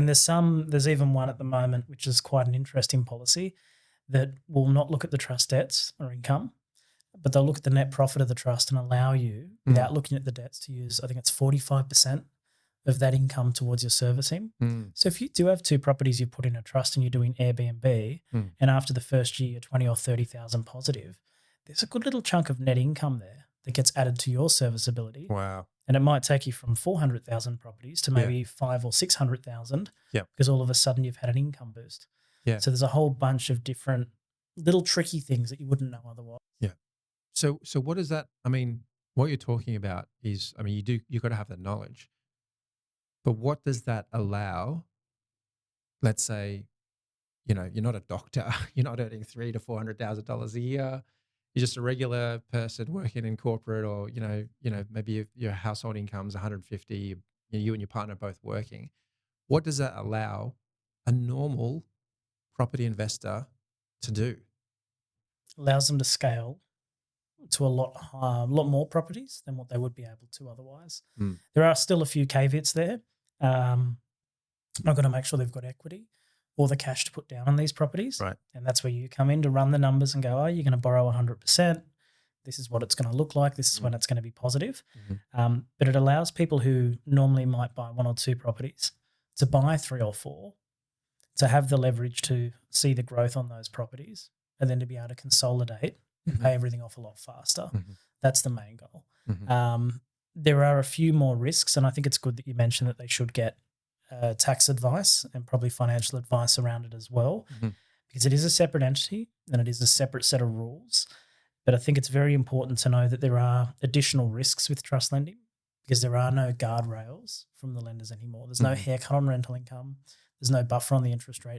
And there's even one at the moment, which is quite an interesting policy that will not look at the trust debts or income, but they'll look at the net profit of the trust and allow you, Mm. without looking at the debts, to use, I think it's 45% of that income towards your servicing. Mm. So if you do have two properties you put in a trust and you're doing Airbnb, Mm. and after the first year you're 20 or 30,000 positive, there's a good little chunk of net income there that gets added to your serviceability. Wow. And it might take you from 400,000 properties to Yeah. maybe 5 or 600,000 Yep. because all of a sudden you've had an income boost. Yeah. So there's a whole bunch of different little tricky things that you wouldn't know otherwise. Yeah. So what does that, I mean, what you're talking about is, I mean, you've got to have the knowledge, but what does that allow? Let's say, you're not a doctor, you're not earning $300,000 to $400,000 a year. You're just a regular person working in corporate, or, maybe if your household income's 150, you and your partner both working. What does that allow a normal property investor to do? Allows them to scale to a lot more properties than what they would be able to otherwise. Mm. There are still a few caveats there. I've got to make sure they've got equity or the cash to put down on these properties. Right. And that's where you come in to run the numbers and go, oh, you're going to borrow 100%. This is what it's going to look like. This is when it's going to be positive. Mm-hmm. But it allows people who normally might buy one or two properties to buy three or four, to have the leverage to see the growth on those properties, and then to be able to consolidate and Mm-hmm. pay everything off a lot faster. Mm-hmm. That's the main goal. Mm-hmm. There are a few more risks, and I think it's good that you mentioned that they should get tax advice and probably financial advice around it as well, Mm-hmm. because it is a separate entity and it is a separate set of rules. But I think it's very important to know that there are additional risks with trust lending because there are no guardrails from the lenders anymore. There's no Mm-hmm. haircut on rental income. There's no buffer on the interest rate